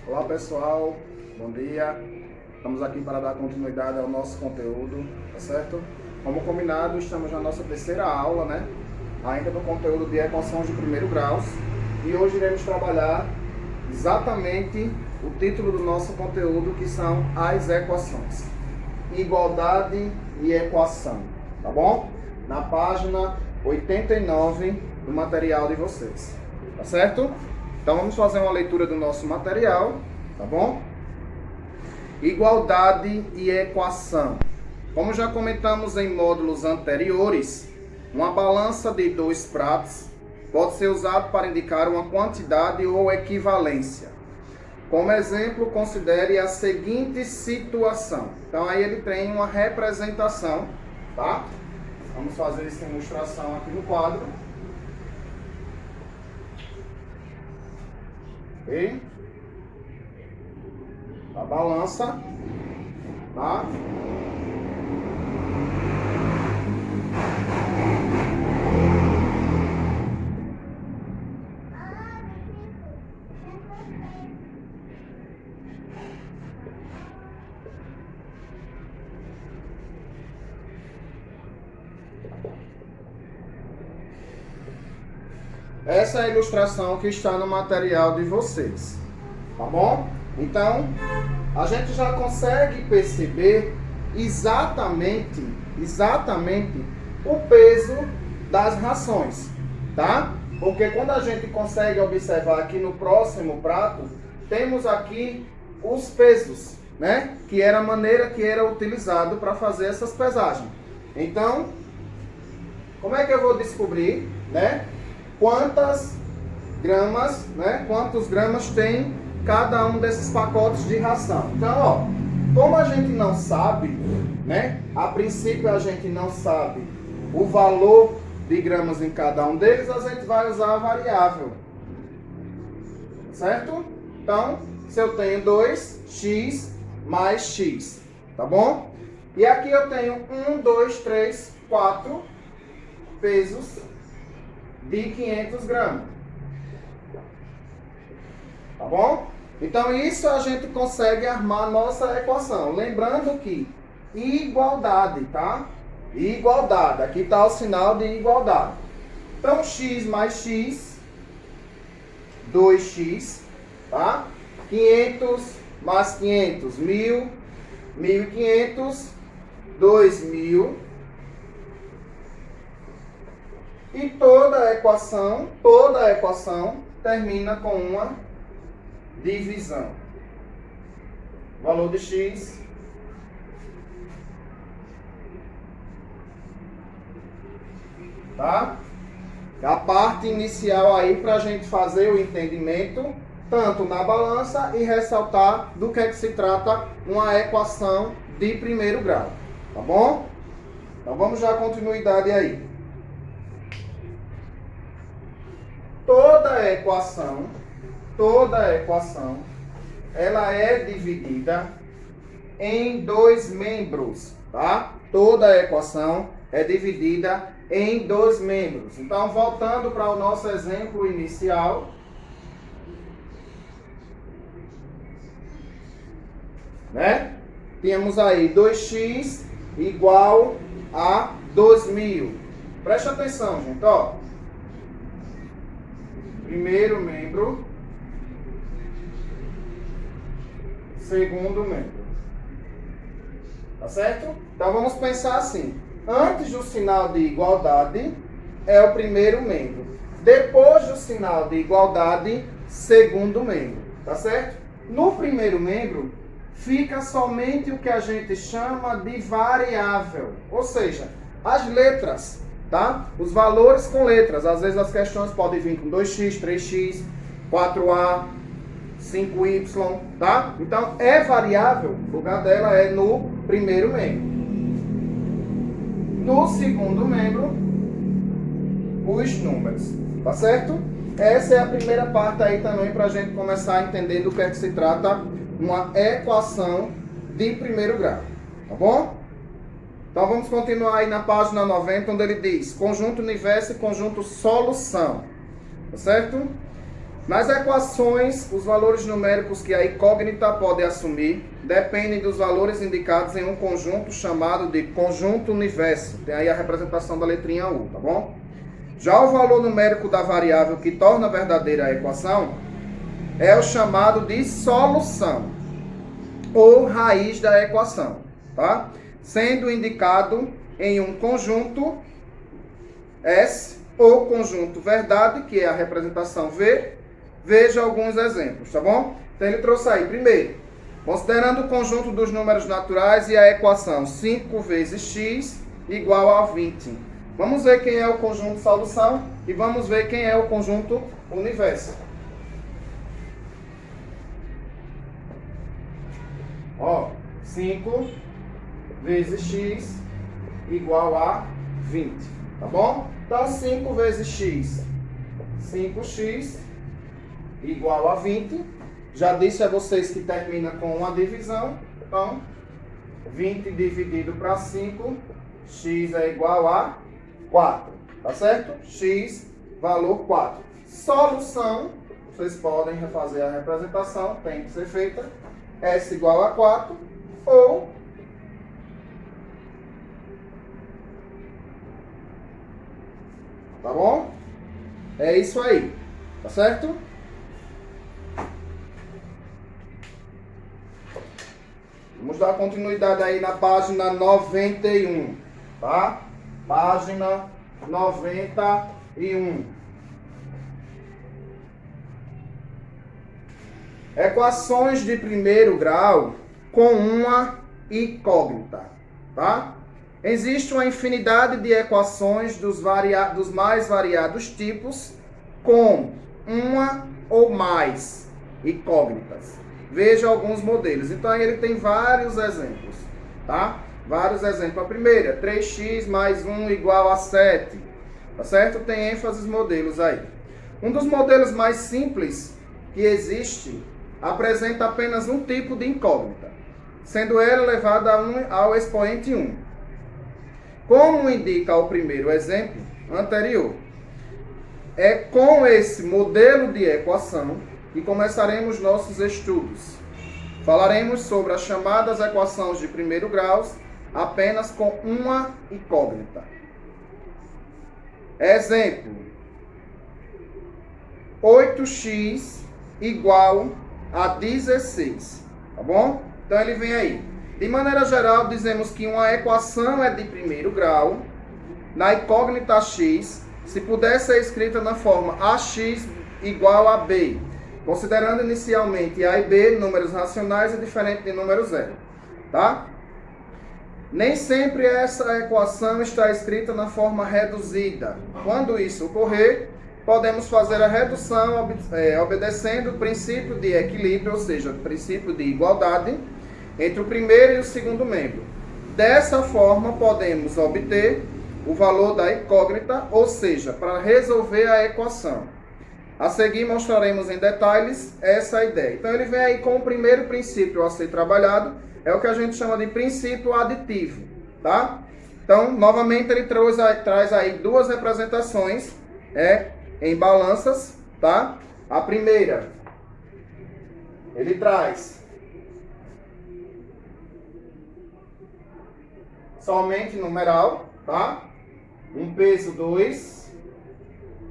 Olá pessoal, bom dia. Estamos aqui para dar continuidade ao nosso conteúdo, tá certo? Como combinado, estamos na nossa terceira aula, né? Ainda no conteúdo de equações de primeiro grau. E hoje iremos trabalhar exatamente o título do nosso conteúdo, que são as equações. Igualdade e equação, tá bom? Na página 89 do material de vocês, tá certo? Então vamos fazer uma leitura do nosso material, tá bom? Igualdade e equação. Como já comentamos em módulos anteriores, uma balança de 2 pratos pode ser usada para indicar uma quantidade ou equivalência. Como exemplo, considere a seguinte situação. Então aí ele tem uma representação, tá? Vamos fazer essa ilustração aqui no quadro. Ok? A balança, tá? Essa é a ilustração que está no material de vocês, tá bom? Então, a gente já consegue perceber exatamente o peso das rações, tá? Porque quando a gente consegue observar aqui no próximo prato, temos aqui os pesos, né? Que era a maneira que era utilizado para fazer essas pesagens. Então, como é que eu vou descobrir, né? Quantas gramas, né? Quantos gramas tem cada um desses pacotes de ração. Então, ó, como a gente não sabe, né? A princípio a gente não sabe o valor de gramas em cada um deles, a gente vai usar a variável. Certo? Então, se eu tenho 2x mais x, tá bom? E aqui eu tenho 1, 2, 3, 4 pesos de 500 gramas. Tá bom? Então isso a gente consegue armar nossa equação. Lembrando que igualdade, tá? Igualdade. Aqui está o sinal de igualdade. Então x mais x, 2x, tá? 500 mais 500, 1000, 1500, 2000. E toda a equação termina com uma divisão. Valor de x tá? A parte inicial aí para a gente fazer o entendimento, tanto na balança e ressaltar do que é que se trata uma equação de primeiro grau. Tá bom? Então vamos dar continuidade aí. Toda equação, ela é dividida em 2 membros, tá? Toda equação é dividida em 2 membros. Então, voltando para o nosso exemplo inicial, né? Temos aí 2x igual a 2000. Preste atenção, gente, ó. Primeiro membro, segundo membro. Tá certo? Então vamos pensar assim. Antes do sinal de igualdade é o primeiro membro. Depois do sinal de igualdade, segundo membro. Tá certo? No primeiro membro fica somente o que a gente chama de variável. Ou seja, as letras. Tá? Os valores com letras. Às vezes as questões podem vir com 2x, 3x, 4a, 5y, tá? Então é variável, o lugar dela é no primeiro membro. No segundo membro, os números, tá certo? Essa é a primeira parte aí também para a gente começar a entender do que é que se trata uma equação de primeiro grau, tá bom? Então vamos continuar aí na página 90, onde ele diz conjunto universo e conjunto solução. Tá certo? Nas equações, os valores numéricos que a incógnita pode assumir dependem dos valores indicados em um conjunto chamado de conjunto universo. Tem aí a representação da letrinha U, tá bom? Já o valor numérico da variável que torna verdadeira a equação é o chamado de solução ou raiz da equação, tá? Sendo indicado em um conjunto S ou conjunto verdade, que é a representação V. Veja alguns exemplos, tá bom? Então ele trouxe aí, primeiro, considerando o conjunto dos números naturais e a equação 5 vezes x igual a 20. Vamos ver quem é o conjunto solução e vamos ver quem é o conjunto universo. Ó, 5 vezes x igual a 20, tá bom? Então 5 vezes x, 5x igual a 20. Já disse a vocês que termina com uma divisão. Então, 20 dividido para 5, x é igual a 4. Tá certo? X, valor 4. Solução, vocês podem refazer a representação, tem que ser feita. S igual a 4 ou tá bom? É isso aí. Tá certo? Vamos dar continuidade aí na página 91, tá? Página 91. Equações de primeiro grau com uma incógnita, tá? Existe uma infinidade de equações dos mais variados tipos com uma ou mais incógnitas. Veja alguns modelos. Então, aí ele tem vários exemplos, tá? Vários exemplos. A primeira, 3x mais 1 igual a 7. Tá certo? Tem ênfases modelos aí. Um dos modelos mais simples que existe apresenta apenas um tipo de incógnita, sendo ela elevada ao expoente 1. Como indica o primeiro exemplo anterior, é com esse modelo de equação que começaremos nossos estudos. Falaremos sobre as chamadas equações de primeiro grau apenas com uma incógnita. Exemplo: 8x igual a 16. Tá bom? Então ele vem aí. De maneira geral, dizemos que uma equação é de primeiro grau na incógnita x, se puder ser escrita na forma ax igual a b, considerando inicialmente a e b números racionais e diferente de número zero, tá? Nem sempre essa equação está escrita na forma reduzida. Quando isso ocorrer, podemos fazer a redução obedecendo o princípio de equilíbrio, ou seja, o princípio de igualdade entre o primeiro e o segundo membro. Dessa forma, podemos obter o valor da incógnita, ou seja, para resolver a equação. A seguir, mostraremos em detalhes essa ideia. Então, ele vem aí com o primeiro princípio a ser trabalhado, é o que a gente chama de princípio aditivo, tá? Então, novamente, ele traz aí duas representações em balanças, tá? A primeira, ele traz somente numeral, tá? Um peso 2,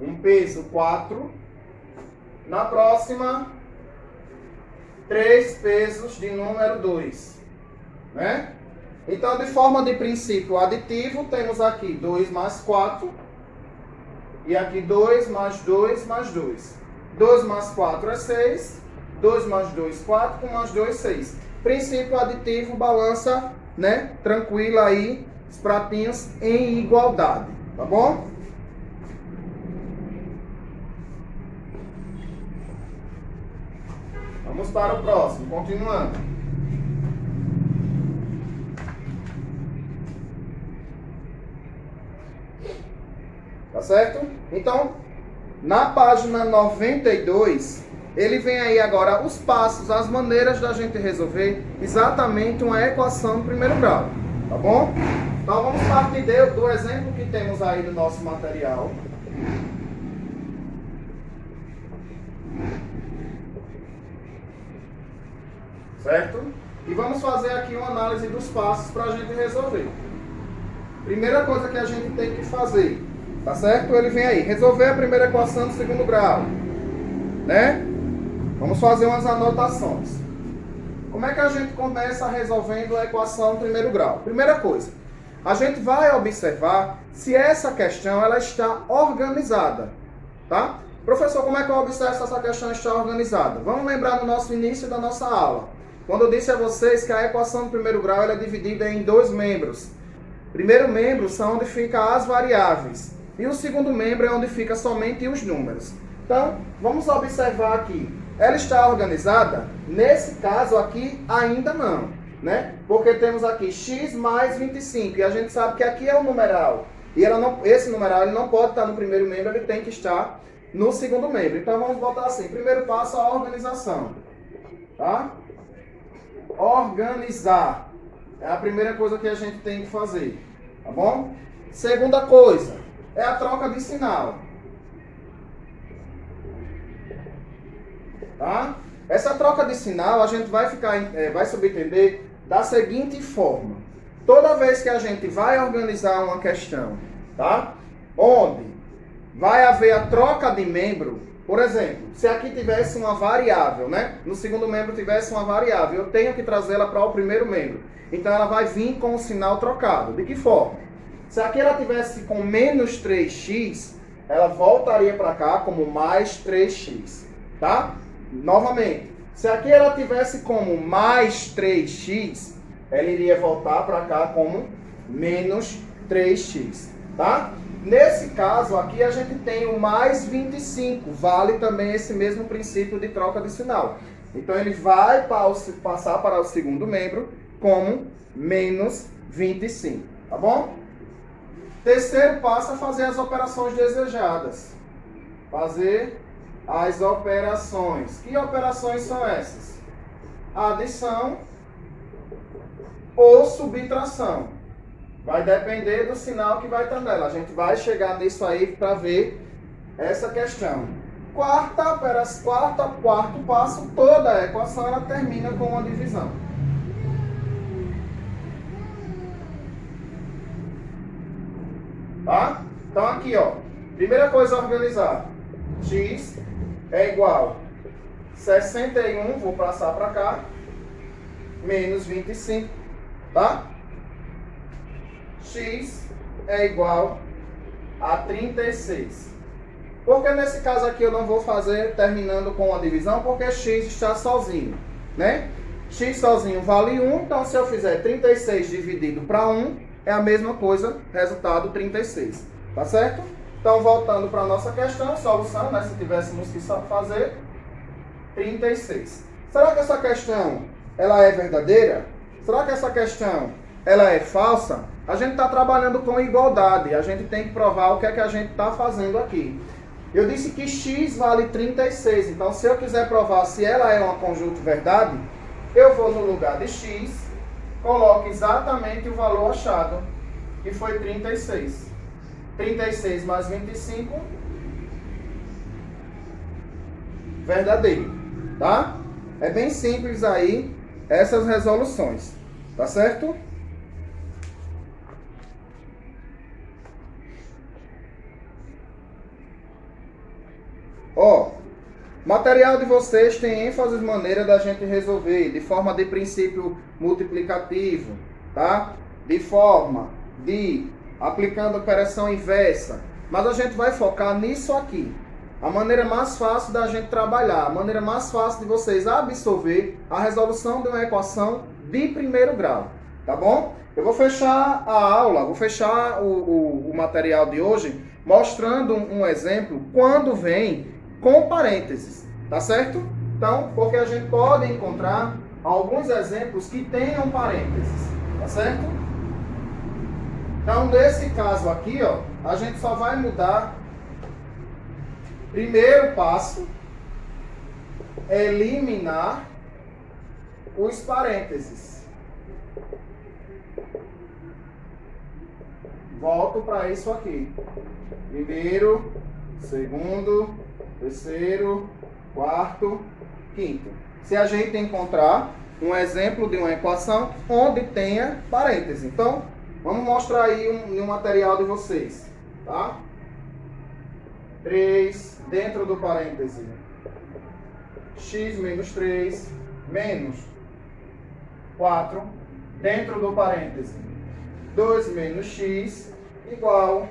um peso 4. Na próxima, 3 pesos de número 2, né? Então, de forma de princípio aditivo, temos aqui 2 mais 4, e aqui 2 mais 2 mais 2. 2 mais 4 é 6, 2 mais 2, 4, com mais 2, 6. Princípio aditivo, balança, né? Tranquila aí, os pratinhos em igualdade, tá bom? Vamos para o próximo, continuando. Tá certo? Então, na página 92, ele vem aí agora os passos, as maneiras da gente resolver exatamente uma equação de primeiro grau, tá bom? Então, vamos partir do exemplo que temos aí no nosso material. certo? E vamos fazer aqui uma análise dos passos para a gente resolver. Primeira coisa que a gente tem que fazer, tá certo? Ele vem aí, resolver a primeira equação do segundo grau, né? Vamos fazer umas anotações. Como é que a gente começa resolvendo a equação do primeiro grau? Primeira coisa, a gente vai observar se essa questão ela está organizada, tá? Professor, como é que eu observo se essa questão está organizada? Vamos lembrar no nosso início da nossa aula, quando eu disse a vocês que a equação do primeiro grau ela é dividida em dois membros. O primeiro membro são onde ficam as variáveis e o segundo membro é onde fica somente os números. Então, vamos observar aqui. Ela está organizada? Nesse caso aqui, ainda não, né? Porque temos aqui x mais 25 e a gente sabe que aqui é o numeral. E esse numeral ele não pode estar no primeiro membro, ele tem que estar no segundo membro. Então, vamos botar assim. Primeiro passo, a organização. Tá? Organizar. É a primeira coisa que a gente tem que fazer. Tá bom? Segunda coisa, é a troca de sinal. Tá? Essa troca de sinal a gente vai subentender da seguinte forma. Toda vez que a gente vai organizar uma questão, tá? Onde vai haver a troca de membro, por exemplo, se aqui tivesse uma variável, né? No segundo membro tivesse uma variável, eu tenho que trazê-la para o primeiro membro. Então ela vai vir com o sinal trocado. De que forma? Se aqui ela tivesse com menos 3x, ela voltaria para cá como mais 3x, tá? Novamente, se aqui ela tivesse como mais 3x, ela iria voltar para cá como menos 3x, tá? Nesse caso aqui a gente tem o mais 25, vale também esse mesmo princípio de troca de sinal. Então ele vai passar para o segundo membro como menos 25, tá bom? Terceiro passo é fazer as operações desejadas. Fazer as operações. Que operações são essas? Adição ou subtração. Vai depender do sinal que vai estar nela. A gente vai chegar nisso aí para ver essa questão. Quarto passo, toda a equação ela termina com uma divisão. Tá? Então aqui, ó. Primeira coisa a organizar. X é igual a 61, vou passar para cá, menos 25, tá? X é igual a 36. Porque nesse caso aqui eu não vou fazer terminando com a divisão, porque x está sozinho, né? X sozinho vale 1, então se eu fizer 36 dividido para 1, é a mesma coisa, resultado 36, tá certo? Então, voltando para a nossa questão, solução, né? Se tivéssemos que fazer, 36. Será que essa questão, ela é verdadeira? Será que essa questão, ela é falsa? A gente está trabalhando com igualdade, a gente tem que provar o que é que a gente está fazendo aqui. Eu disse que x vale 36, então se eu quiser provar se ela é uma conjunto verdade, eu vou no lugar de x, coloco exatamente o valor achado, que foi 36. 36 mais 25, verdadeiro, tá? É bem simples aí essas resoluções, tá certo? Ó, o material de vocês tem ênfase maneira da gente resolver, de forma de princípio multiplicativo, tá? De forma de aplicando operação inversa. Mas a gente vai focar nisso aqui. A maneira mais fácil da gente trabalhar, a maneira mais fácil de vocês absorver a resolução de uma equação de primeiro grau, tá bom? Eu vou fechar a aula, vou fechar o material de hoje mostrando um exemplo quando vem com parênteses, tá certo? Então, porque a gente pode encontrar alguns exemplos que tenham parênteses, tá certo? Então, nesse caso aqui, ó, a gente só vai mudar. Primeiro passo, eliminar os parênteses. Volto para isso aqui. Primeiro, segundo, terceiro, quarto, quinto. Se a gente encontrar, um exemplo de uma equação onde tenha parêntese. Então, vamos mostrar aí um material de vocês, tá? 3 dentro do parêntese, x menos 3 menos 4 dentro do parêntese, 2 menos x igual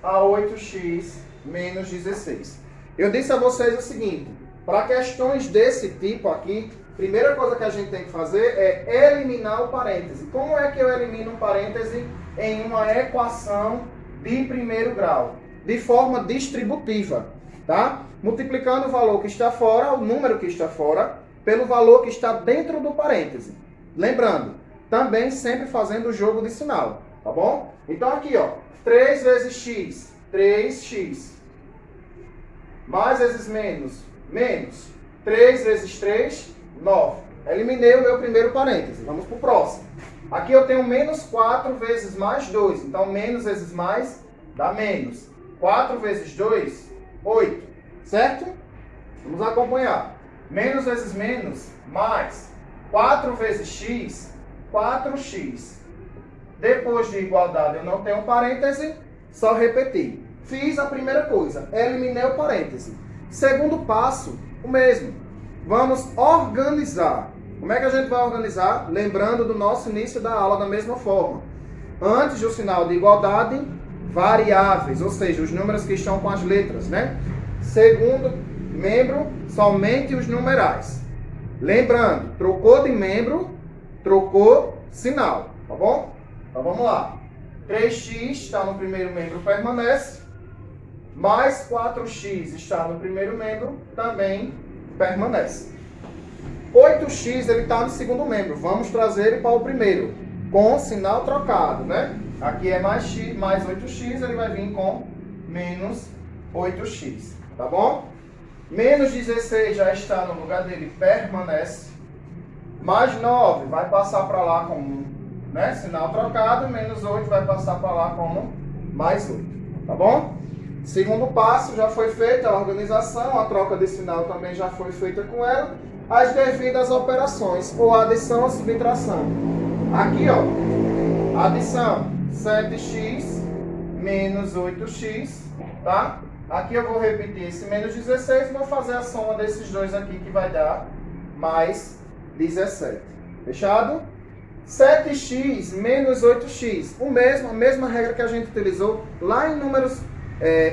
a 8x menos 16. Eu disse a vocês o seguinte, para questões desse tipo aqui, primeira coisa que a gente tem que fazer é eliminar o parêntese. Como é que eu elimino um parêntese em uma equação de primeiro grau? De forma distributiva, tá? Multiplicando o valor que está fora, o número que está fora, pelo valor que está dentro do parêntese. Lembrando, também sempre fazendo o jogo de sinal, tá bom? Então aqui, ó, 3 vezes x, 3x. Mais vezes menos, menos. 3 vezes 3, 9. Eliminei o meu primeiro parêntese. Vamos para o próximo. Aqui eu tenho menos 4 vezes mais 2. Então, menos vezes mais dá menos. 4 vezes 2, 8. Certo? Vamos acompanhar. Menos vezes menos, mais. 4 vezes x, 4x. Depois de igualdade eu não tenho parêntese, só repetir. Fiz a primeira coisa, eliminei o parêntese. Segundo passo, o mesmo. Vamos organizar. Como é que a gente vai organizar? Lembrando do nosso início da aula da mesma forma. Antes do sinal de igualdade, variáveis, ou seja, os números que estão com as letras, né? Segundo membro, somente os numerais. Lembrando, trocou de membro, trocou sinal, tá bom? Então vamos lá. 3x está no primeiro membro, permanece. Mais 4x está no primeiro membro, também permanece. 8x ele está no segundo membro. Vamos trazer ele para o primeiro, com sinal trocado, né? Aqui é mais x, mais 8x, ele vai vir com menos 8x, tá bom? Menos 16 já está no lugar dele, permanece. Mais 9 vai passar para lá como, né, sinal trocado. Menos 8 vai passar para lá como mais 8, tá bom? Segundo passo já foi feita a organização, a troca de sinal também já foi feita com ela. As devidas operações, ou adição ou subtração. Aqui, ó, adição 7x menos 8x, tá? Aqui eu vou repetir esse menos 16 e vou fazer a soma desses dois aqui que vai dar mais 17. Fechado? 7x menos 8x. A mesma regra que a gente utilizou lá em números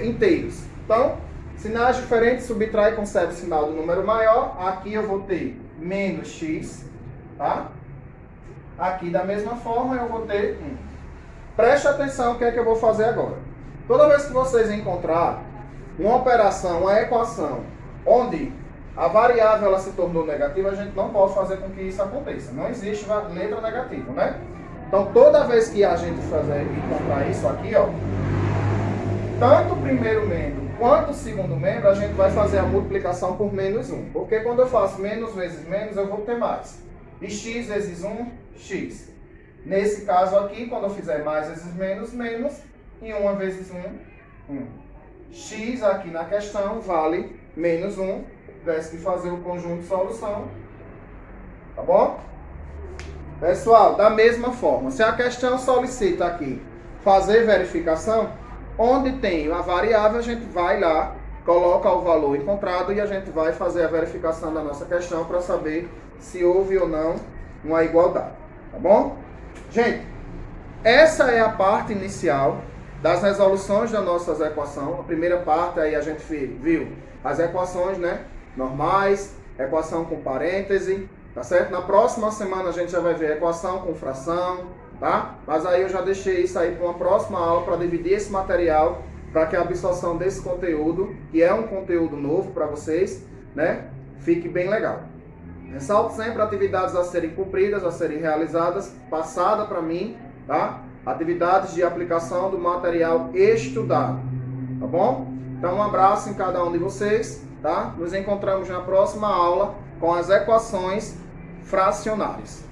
inteiros. Então, sinais diferentes, subtrai e concebe o sinal do número maior. Aqui eu vou ter menos x, tá? Aqui da mesma forma eu vou ter 1. Preste atenção o que é que eu vou fazer agora. Toda vez que vocês encontrar uma operação, uma equação, onde a variável ela se tornou negativa, a gente não pode fazer com que isso aconteça. Não existe letra negativa, né? Então, toda vez que a gente encontrar isso aqui, ó, tanto o primeiro membro quanto o segundo membro, a gente vai fazer a multiplicação por menos 1. Porque quando eu faço menos vezes menos, eu vou ter mais. E x vezes 1, x. Nesse caso aqui, quando eu fizer mais vezes menos, menos. E 1 vezes 1, 1. X aqui na questão vale menos 1. Tivesse que fazer o conjunto de solução. Tá bom? Pessoal, da mesma forma, se a questão solicita aqui fazer verificação, onde tem a variável, a gente vai lá, coloca o valor encontrado e a gente vai fazer a verificação da nossa questão para saber se houve ou não uma igualdade. Tá bom? Gente, essa é a parte inicial das resoluções das nossas equações. A primeira parte aí a gente viu as equações, né, normais, equação com parêntese, tá certo? Na próxima semana a gente já vai ver equação com fração, tá? Mas aí eu já deixei isso aí para uma próxima aula para dividir esse material, para que a absorção desse conteúdo, que é um conteúdo novo para vocês, né, fique bem legal. Ressalto sempre atividades a serem cumpridas, a serem realizadas, passada para mim, tá? Atividades de aplicação do material estudado, tá bom? Então, um abraço em cada um de vocês, tá? Nos encontramos na próxima aula com as equações fracionárias.